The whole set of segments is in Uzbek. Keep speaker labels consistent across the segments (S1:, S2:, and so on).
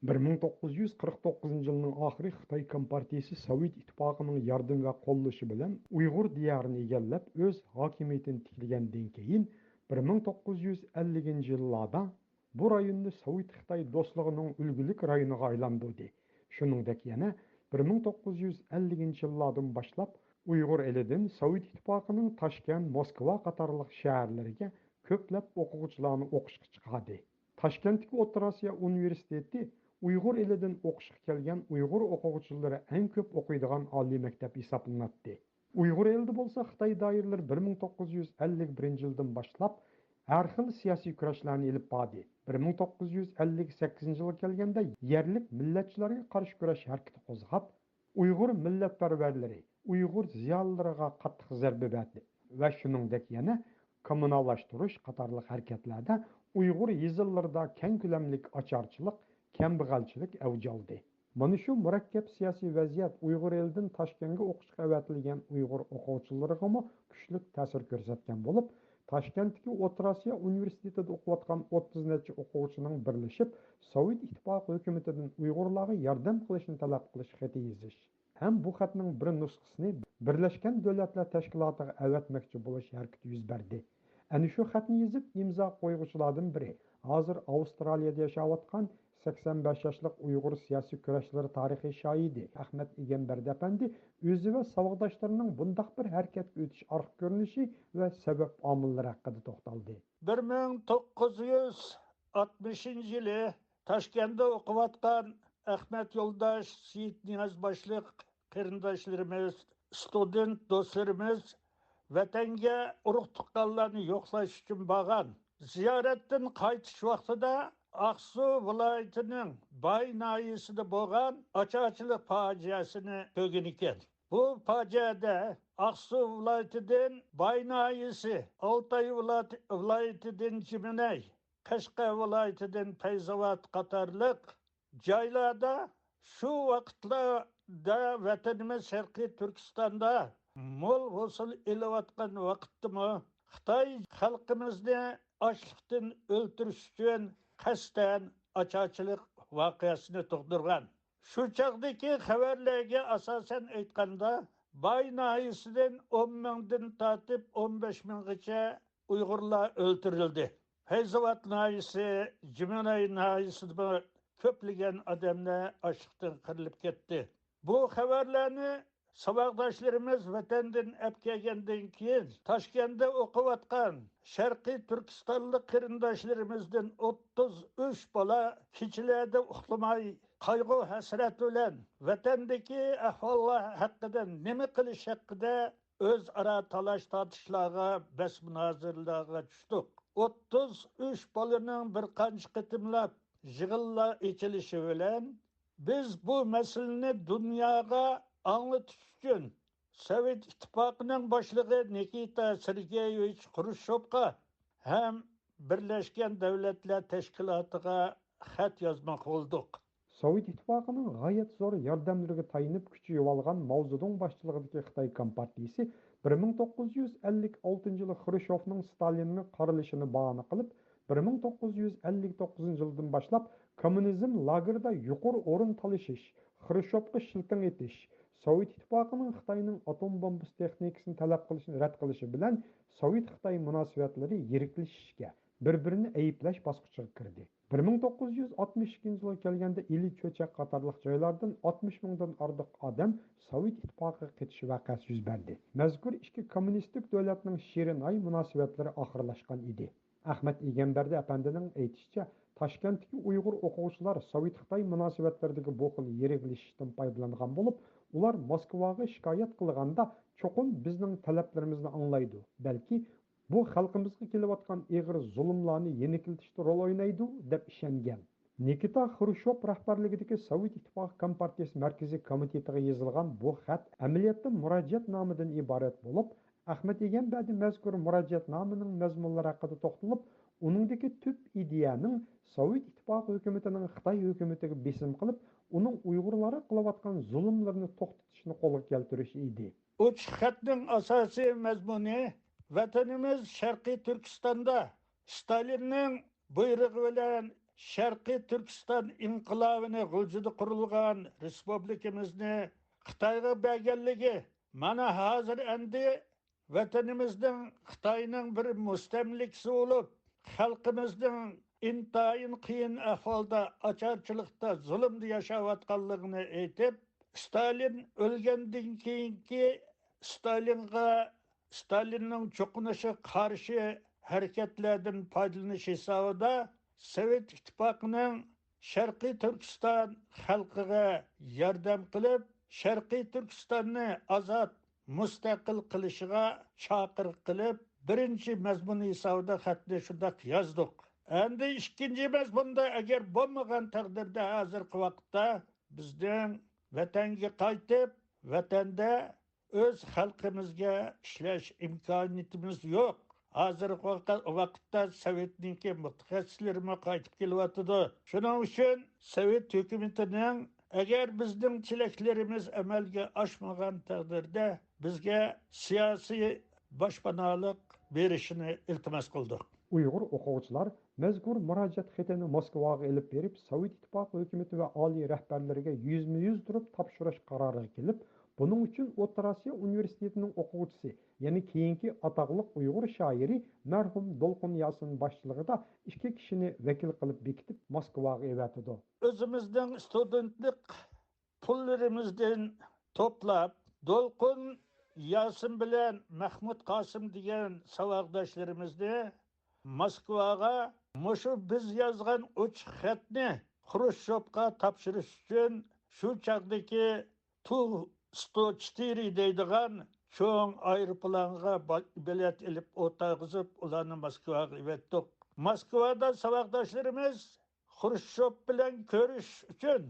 S1: 1949 yılının ahiri Xitay Kompartiyasi Sovet İttifaqının yardım ve qollaşı bilan Uyghur diyarını egallab öz hakimiyetini tiklagandan keyin 1950 yillarda bu rayonni Sovet Xitay do'stligining ulgulik rayoniga aylantirdi. Shuningdek yana 1950 yillardan boshlab Uyg'ur elidan Sovet İttifaqının Toshkent, Moskva qatorliq shaharlariga ko'plab o'quvchilarni o'qishga chiqardi. Toshkentdagi O'rta Osiyo universiteti Uyg'ur elidan o'qishga kelgan Uyg'ur o'quvchilari eng ko'p o'qiydigan oliy maktab hisoblanadi. Uyg'ur elida bo'lsa Xitoy doiralari 1951 yildan boshlab har xil siyosiy kurashlarni ilib bordi. 1958 yilga kelganda yerlik millatchilarga qarshi kurash harakati qo'zg'ab, Uyg'ur millatparvarlari Uyg'ur ziyolilariga qattiq zarba berdi va shuningdek yana kommunallashtirish qatorliq harakatlarda Uyg'ur yezillarida keng ko'lamlik ocharchilik, kambag'alchilik avj oldi. Mana shu murakkab siyosiy vaziyat Uyg'ur elidan Toshkentga o'qishga avatilgan Uyg'ur o'quvchilariga kuchli ta'sir ko'rsatgan bo'lib, Toshkentdagi O'rta Osiyo universitetida o'qiyotgan 30 necha o'quvchining birlashib, Sovet Ittifoqi hukumatidan Uyg'urlarga yordam qilishni talab qilish xati yozish. Ham bu xatning bir nusxasini Birlashgan Davlatlar Tashkilotiga avatmoqchi bo'lish harakati yuz berdi. Ana shu xatni yozib imzo qo'yuvchilardan biri hozir Avstraliyada yashayotgan 85 yoshlik Uyg'ur siyosiy kurashchilari tarixiy shoidi Ahmad Egamberdi apandi o'zi va savodoshlarining bundaq bir harakatga o'tish orqa ko'rinishi va sabab omillari haqida to'xtaldi.
S2: 1960 yili Toshkentda o'qiyotgan Ahmad Yo'ldosh, Seyit Niyoz boshliq qarindoshlarimiz, student do'stlarimiz vatanga urug' tuqqanlarni yo'qlash uchun borgan. Ziyoratdan qaytish vaqtida Aqsu viloyatining Bay noyisida bo'lgan ocharchilik fojiasini ko'rgan ekan. Bu fojiada Aqsu viloyatidan Bay noyisi, Oltoy viloyatidan Jiminay, Qashqar viloyatidan Fayzobod qatorliq joylarda shu vaqtlarda vatanimiz Sharqiy Turkistonda mo'l hosil elayotgan vaqtda Xitoy xalqimizni ochlikdan o'ltirish uchun qasddan ocharchilik voqeasini tug'dirgan. Shu chog'dagi xabarlarga asosan aytganda, Bay noyisidan 10 mingdan tortib 15 minggacha Uyg'urlar o'ltirildi. Fayzobod noyisi, Jiminay noyisida ko'plagan odamlar ochlikdan qirilib ketdi. Bu xabarlarni saboqdoshlarimiz vatandan olib kelgandan keyin Toshkentda o'qiyotgan Sharqiy Turkistonlik qarindoshlarimizdan 33 bola kechalarda uxlamay, qayg'u hasrat bilan vatandagi ahvollar haqida nima qilish haqida o'zaro talash tortishlarga, bas munozaralarga tushdik. 33 bolaning bir qancha qitimlab yig'inlar ochilishi bilan biz bu masalani dunyoga anlatish uchun Sovet İttifaqının boshlig'i Nikita Sergeyevich Xrushchevga ham Birlashgan Davlatlar Tashkilotiga xat yozmoq bo'ldik.
S1: Sovet İttifaqının g'oyat zo'r yordamlariga tayinib kuchi yo'qolgan Mao Zedong boshchiligidagi Xitoy Kompartiyasi 1956 yili Xrushchevning Stalinni qarilishini bahona qilib, 1959 yildan boshlab kommunizm lagerida yuqori o'rin talashish, Xrushchevga shilting etish, Sovet İttifaqının Xitoyning atom bombasi texnikasini talab qilishini rad qilishi bilan Sovet-Xitoy munosabatlari yiriklashishga, bir-birini ayiblash bosqichiga kirdi. 1962 yilga kelganda Ili Cho'chak qatorliq joylardan 60 mingdan ortiq odam Sovet Ittifoqiga ketish voqeasi yuz berdi. Mazkur ikki kommunistik davlatning shirin-ay munosabatlari oxirlashgan edi. Ahmad Egamberdi apandining aytishicha, Toshkentdagi Uyg'ur o'quvchilar Sovet-Xitoy munosabatlaridagi bu xil yiriklashishdan foydalangan bo'lib, ular Moskvaga shikoyat qilganda cho'qim bizning talablarimizni anglaydi. Balki bu xalqimizga kelayotgan ig'ir zulmlarni yenikiltishda rol o'ynaydi deb ishongan. Nikita Xrushchev rahbarligidagi Sovet Ittifoqi Kompartiyasi markaziy komitetiga yozilgan bu xat amaliyotda murojaatnomadan iborat bo'lib, Ahmad Egamberdi mazkur murojaatnomaning mazmunlari haqida to'xtalib, uningdagi tub ideyaning Sovet Ittifoqi hukumatining Xitoy hukumatiga besim qilib, uning Uyg'urlarga qilayotgan zulmlarini to'xtatishni qo'lga keltirish edi.
S2: Uch xatning asosiy mazmuni vatanimiz Sharqiy Turkistonda Stalinning buyrug'i bilan Sharqiy Turkiston inqilobini g'uljida qurilgan respublikamizni Xitoyga berganligi mana hozir endi vatanimizning Xitoyning bir mustamlikasi bo'lib, xalqimizning intayin qiyin ahvolda, ocharchilikda, zulmda yashayotganligini aytib, Stalin o'lgandan keyingi Stalinning cho'qinishi qarshi harakatlardan foydalanish hisobida Sovet ittifoqining Sharqiy Turkiston xalqiga yordam qilib, Sharqiy Turkistonni azod mustaqil qilishiga chaqiriq qilib, birinchi mazmun hisobida xatni shunday yozdik. Endi ikkinchi mazmunda agar bo'lmagan taqdirda hozirgi vaqtda bizning vatanga qaytib, vatanda o'z xalqimizga ishlash imkoniyatimiz yo'q. Hozirgi vaqtda Sovetniki mutaxassislarimiz qaytib kelyotdi. Shuning uchun Sovet hukumatining agar bizning tilaklarimiz amalga oshmagan taqdirda bizga siyosiy boshpanolik berishini iltimos qildik.
S1: Uyg'ur o'quvchilar mazkur murojaat xatini Moskvaga elib berib, Sovet ittifoqi hukumati va oliy rahbarlariga yuzma-yuz turib topshirish qaroriga kelib, buning uchun O'rta Osiyo universitetining o'quvchisi, ya'ni keyingi atoqli Uyg'ur shoiri marhum Dolqun Yasin boshchiligida 2 kishini vakil qilib bekitib Moskvaga evatdi.
S2: O'zimizning studentlik pullarimizdan to'plab Dolqun Yasin bilan Mahmud Qosim degan savoddoshlarimizni Moskvaga mushu biz yozgan ochiq xatni Xrushchevga topshirish uchun shu chaqdagi Tu-104 deydigan cho'ng aeroplanga bilet ilib o'tag'izib ularni Moskvaga evatdik. Moskvada savoddoshlarimiz Xrushchev bilan ko'rish uchun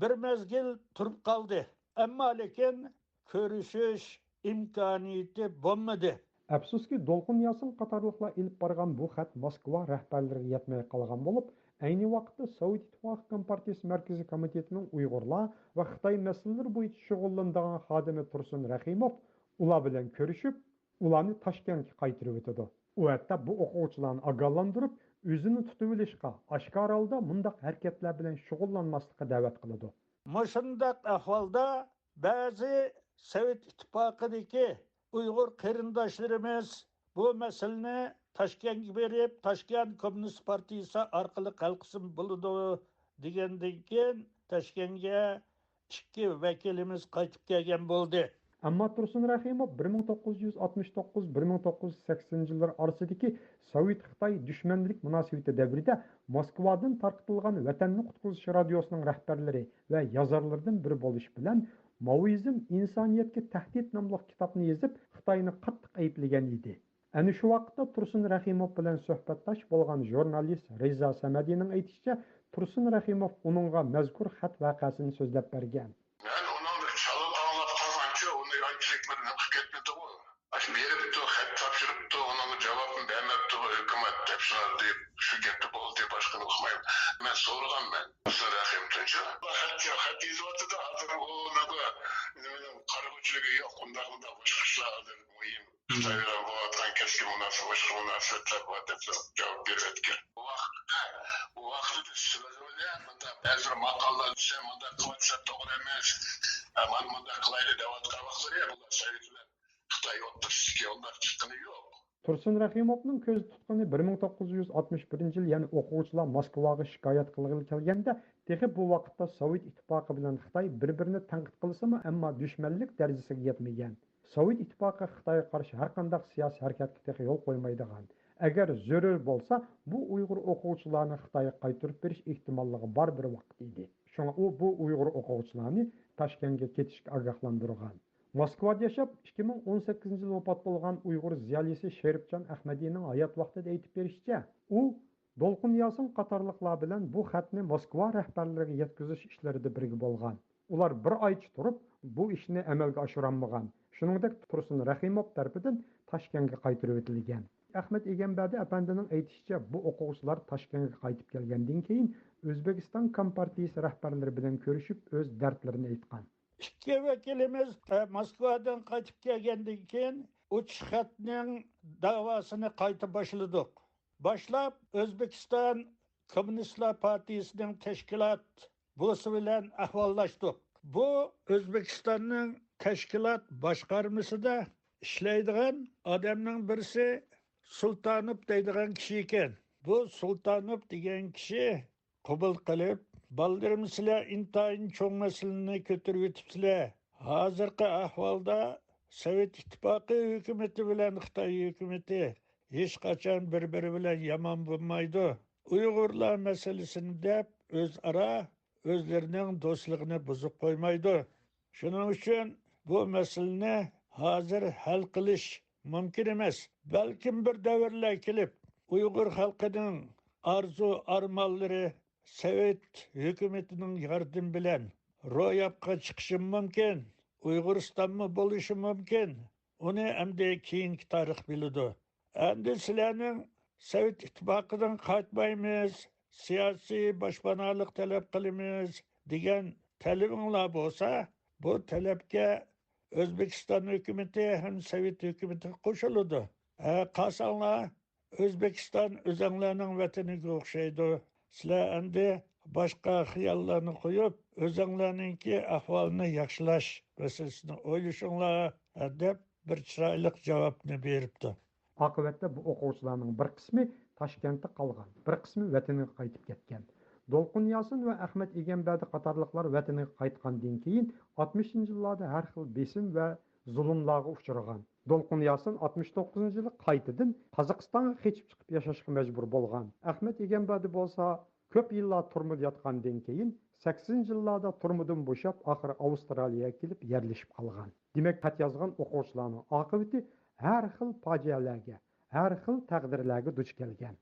S2: bir mezgil turib qoldi. Ammo lekin ko'rishish imkoniyati bo'lmadi.
S1: Afsuski Dolqun Yasin qatorliqlar ilib borgan bu xat Moskva rahbarlariga yetmay qolgan bo'lib, ayni vaqtda Sovet ittifoqi Kompartiyasi Markaziy komitetining Uyg'urlar va Xitoy masalalari bo'yicha shug'ullanadigan xodimi Tursun Rahimov ular bilan ko'rishib, ularni Toshkentga qaytarib o'tdi. U hatto bu o'quvchilarni ogohlantirib, o'zini tutib olishga, oshkor holda mundaq harakatlar bilan shug'ullanmaslikka da'vat qiladi.
S2: Mushundaq ahvolda ba'zi Sovet ittifoqidagi Uyg'ur qarindoshlarimiz bu masalani Toshkentga berib, Toshkent Kommunist partiyasi orqali hal qilsa bo'ladi degandan keyin Toshkentga 2 vakilimiz qaytib kelgan bo'ldi.
S1: Ammo Tursun Rahimov 1969-1980 yillar orasidagi Sovet-Xitoy dushmanlik munosabati davrida Moskvadan tarqatilgan Vatanni qutqizish radiosining rahbarlari va yozarlardan biri bo'lish bilan Maoizm insoniyatga tahdid nomli kitobni yozib, Xitoyni qattiq ayblagan edi. Ana shu vaqtda Tursun Rahimov bilan suhbatdosh bo'lgan jurnalist Reza Samadiyning aytishicha, Tursun Rahimov uningga mazkur xat voqeasini so'zlab bergan. Tursun Rahimovning ko'z tutqani 1961 yil, ya'ni o'quvchilar Moskvaga shikoyat qilg'ili kelganda, texi bu vaqtda Sovet ittifoqi bilan Xitoy bir-birini tanqid qilsa-mu, ammo dushmanlik darajasiga yetmagan. Sovet ittifoqi Xitoyga qarshi har qanday siyosiy harakatga texi yo'l qo'ymaydigan. Agar zarur bo'lsa, bu Uyg'ur o'quvchilarni Xitoyga qaytarib berish ehtimolligi bor bir vaqt edi. Shunga u bu Uyg'ur o'quvchilarni Toshkentga ketishga ogohlantirgan. Moskvada yashab 2018 yil vafot bo'lgan Uyg'ur ziyolisi Sheribjon Ahmadiyning hayot vaqtida aytib berishicha, u Dolqun Yasin qatorliqlar bilan bu xatni Moskva rahbarlariga yetkazish ishlarida birga bo'lgan. Ular bir oycha turib, bu ishni amalga oshirolmagan. Shuningdek, Tursun Rahimov tarafidan Toshkentga qaytarib o'tilgan. Ahmad Egambadi apandining aytishicha, bu o'quvchilar Toshkentga qaytib kelgandan keyin O'zbekiston Kompartiyasi rahbarlari bilan ko'rishib, o'z dardlarini aytgan.
S2: 2 vakilimiz Moskvadan qaytib kelgandan keyin uch xatning davosini qayta boshladik. Boshlab O'zbekiston Kommunistlar Partiyasining tashkilot bo'lsi bilan ahvollashdik. Bu O'zbekistonning tashkilot boshqarmasida ishlaydigan odamning birisi Sultanov deydigan kishi ekan. Bu Sultanov degan kishi qabul qilib, "Baldirim sizlar intayin cho'ng masalani ko'tarib o'tibsizlar. Hozirgi ahvolda Sovet ittifoqi hukumati bilan Xitoy hukumati hech qachon bir-biri bilan yomon bo'lmaydi. Uyg'urlar masalasini deb o'zaro o'zlarining do'stligini buzib qo'ymaydi. Shuning uchun bu masalani hozir hal qilish mumkin emas. Balkim bir davrlar kelib, Uyg'ur xalqining arzu-armonlari Sovet hukumatining yordami bilan ro'yobga chiqishi mumkin. Uyg'uristonmi bo'lishi mumkin. Uni endi keyingi tarix biladi. Endi sizlarning Sovet ittifoqidan qaytmaymiz, siyosiy boshpanalik talab qilamiz degan talabinglar bo'lsa, bu talabga O'zbekiston hukumati ham Sovet hukumati qo'shiladi. Qasanglar O'zbekiston o'zinglarning vataniga o'xshaydi. Sizlar endi boshqa xiyollarni qo'yib, o'zinglarningki ahvolni yaxshilash masalasini o'ylashinglar deb bir chiroyli javobni beribdi.
S1: Oqibatda bu o'quvchilarning bir qismi Toshkentda qolgan, bir qismi vataniga qaytib ketgan. Dolqun Yasin va Ahmad Egambadi qatorliqlar vataniga qaytgandan keyin 60-yillarda har xil besim va zulmlarga uchragan. Dolqun Yasin 69-yili qaytadan Qozog'istonga qochib chiqib yashashga majbur bo'lgan. Ahmad Egambadi bo'lsa ko'p yillar turmada yotgandan keyin 80-yillarda turmadan bo'shab, oxiri Avstraliyaga kelib yerlashib qolgan. Demak, xat yozgan o'quvchilarning oqibati har xil fojialarga, har xil taqdirlarga duch kelgan.